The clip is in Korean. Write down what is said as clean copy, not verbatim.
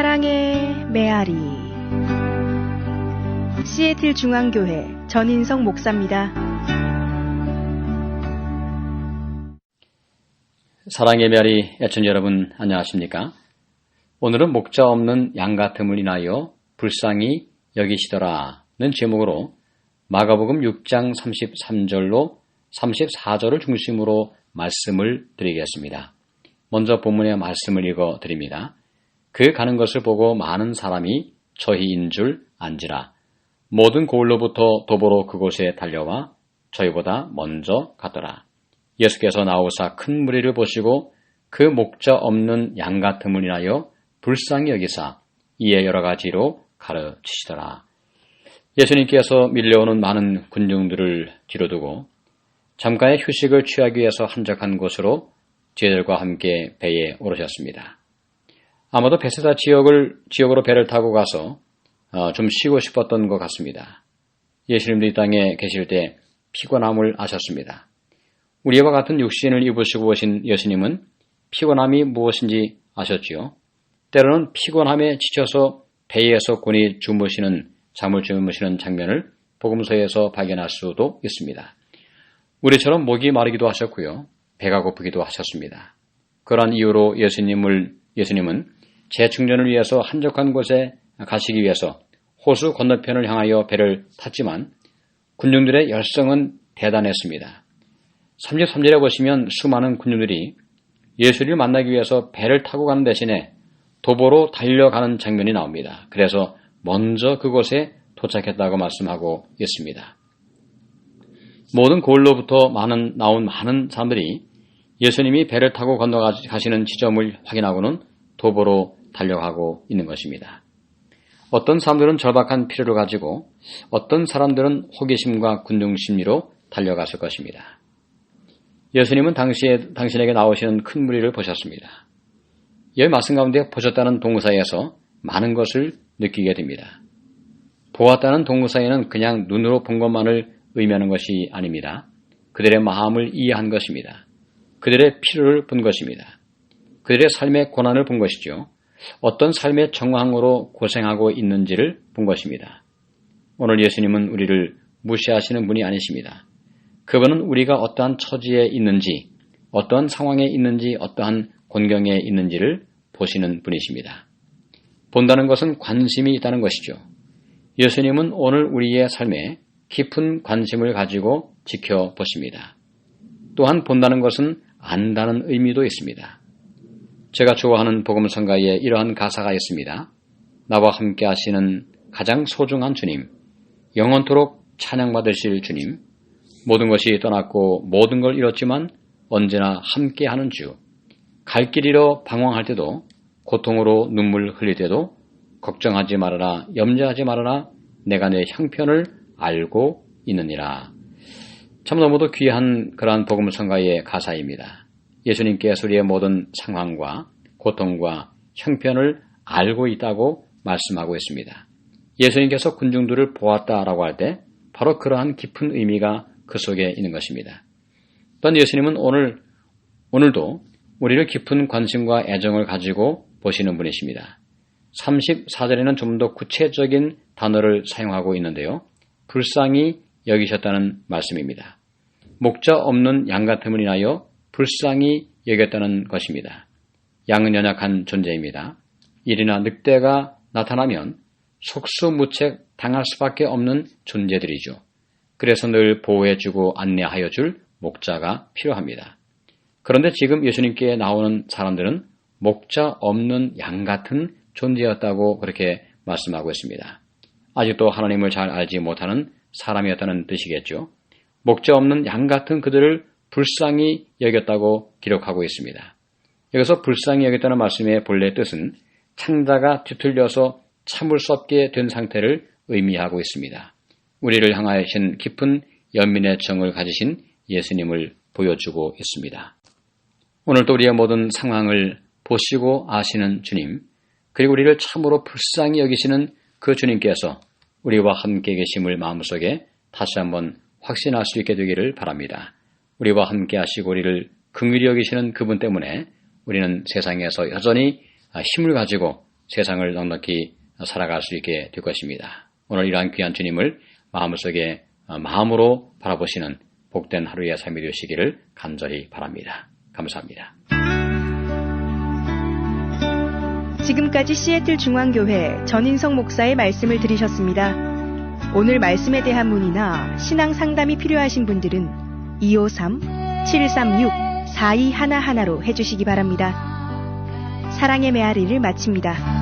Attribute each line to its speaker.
Speaker 1: 사랑의 메아리. 시애틀 중앙교회 전인성 목사입니다.
Speaker 2: 사랑의 메아리 애청자 여러분 안녕하십니까? 오늘은 목자 없는 양 같음을 인하여 불쌍히 여기시더라는 제목으로 마가복음 6장 33절로 34절을 중심으로 말씀을 드리겠습니다. 먼저 본문의 말씀을 읽어 드립니다. 그 가는 것을 보고 많은 사람이 저희인 줄 안지라. 모든 고을로부터 도보로 그곳에 달려와 저희보다 먼저 가더라. 예수께서 나오사 큰 무리를 보시고 그 목자 없는 양 같음을 인하여 불쌍히 여기사 이에 여러 가지로 가르치시더라. 예수님께서 밀려오는 많은 군중들을 뒤로 두고 잠깐의 휴식을 취하기 위해서 한적한 곳으로 제자들과 함께 배에 오르셨습니다. 아마도 베세다 지역으로 배를 타고 가서 좀 쉬고 싶었던 것 같습니다. 예수님도 이 땅에 계실 때 피곤함을 아셨습니다. 우리와 같은 육신을 입으시고 오신 예수님은 피곤함이 무엇인지 아셨지요. 때로는 피곤함에 지쳐서 배에서 곤히 잠을 주무시는 장면을 복음서에서 발견할 수도 있습니다. 우리처럼 목이 마르기도 하셨고요. 배가 고프기도 하셨습니다. 그러한 이유로 예수님은 재충전을 위해서 한적한 곳에 가시기 위해서 호수 건너편을 향하여 배를 탔지만 군중들의 열성은 대단했습니다. 33절에 보시면 수많은 군중들이 예수를 만나기 위해서 배를 타고 가는 대신에 도보로 달려가는 장면이 나옵니다. 그래서 먼저 그곳에 도착했다고 말씀하고 있습니다. 모든 고을로부터 나온 많은 사람들이 예수님이 배를 타고 건너가시는 지점을 확인하고는 도보로 달려가고 있는 것입니다. 어떤 사람들은 절박한 필요를 가지고 어떤 사람들은 호기심과 군중심리로 달려갔을 것입니다. 예수님은 당신에게 나오시는 큰 무리를 보셨습니다. 이 말씀 가운데 보셨다는 동사에서 많은 것을 느끼게 됩니다. 보았다는 동사에는 그냥 눈으로 본 것만을 의미하는 것이 아닙니다. 그들의 마음을 이해한 것입니다. 그들의 필요를 본 것입니다. 그들의 삶의 고난을 본 것이죠. 어떤 삶의 정황으로 고생하고 있는지를 본 것입니다. 오늘 예수님은 우리를 무시하시는 분이 아니십니다. 그분은 우리가 어떠한 처지에 있는지, 어떠한 상황에 있는지, 어떠한 곤경에 있는지를 보시는 분이십니다. 본다는 것은 관심이 있다는 것이죠. 예수님은 오늘 우리의 삶에 깊은 관심을 가지고 지켜보십니다. 또한 본다는 것은 안다는 의미도 있습니다. 제가 좋아하는 복음성가에 이러한 가사가 있습니다. 나와 함께 하시는 가장 소중한 주님, 영원토록 찬양받으실 주님, 모든 것이 떠났고 모든 걸 잃었지만 언제나 함께하는 주, 갈 길 잃어 방황할 때도 고통으로 눈물 흘릴 때도 걱정하지 말아라, 염려하지 말아라, 내가 내 형편을 알고 있느니라. 참 너무도 귀한 그러한 복음성가의 가사입니다. 예수님께서 우리의 모든 상황과 고통과 형편을 알고 있다고 말씀하고 있습니다. 예수님께서 군중들을 보았다라고 할 때 바로 그러한 깊은 의미가 그 속에 있는 것입니다. 또한 예수님은 오늘도 우리를 깊은 관심과 애정을 가지고 보시는 분이십니다. 34절에는 좀 더 구체적인 단어를 사용하고 있는데요. 불쌍히 여기셨다는 말씀입니다. 목자 없는 양 같음을 인하여 불쌍히 여겼다는 것입니다. 양은 연약한 존재입니다. 일이나 늑대가 나타나면 속수무책 당할 수밖에 없는 존재들이죠. 그래서 늘 보호해주고 안내하여 줄 목자가 필요합니다. 그런데 지금 예수님께 나오는 사람들은 목자 없는 양 같은 존재였다고 그렇게 말씀하고 있습니다. 아직도 하나님을 잘 알지 못하는 사람이었다는 뜻이겠죠. 목자 없는 양 같은 그들을 불쌍히 여겼다고 기록하고 있습니다. 여기서 불쌍히 여겼다는 말씀의 본래 뜻은 창자가 뒤틀려서 참을 수 없게 된 상태를 의미하고 있습니다. 우리를 향하신 깊은 연민의 정을 가지신 예수님을 보여주고 있습니다. 오늘도 우리의 모든 상황을 보시고 아시는 주님, 그리고 우리를 참으로 불쌍히 여기시는 그 주님께서 우리와 함께 계심을 마음속에 다시 한번 확신할 수 있게 되기를 바랍니다. 우리와 함께 하시고 우리를 긍휼히 여기시는 그분 때문에 우리는 세상에서 여전히 힘을 가지고 세상을 넉넉히 살아갈 수 있게 될 것입니다. 오늘 이러한 귀한 주님을 마음속에 마음으로 바라보시는 복된 하루의 삶이 되시기를 간절히 바랍니다. 감사합니다.
Speaker 1: 지금까지 시애틀 중앙교회 전인성 목사의 말씀을 들으셨습니다. 오늘 말씀에 대한 문의나 신앙 상담이 필요하신 분들은 253-736-4211로 해주시기 바랍니다. 사랑의 메아리를 마칩니다.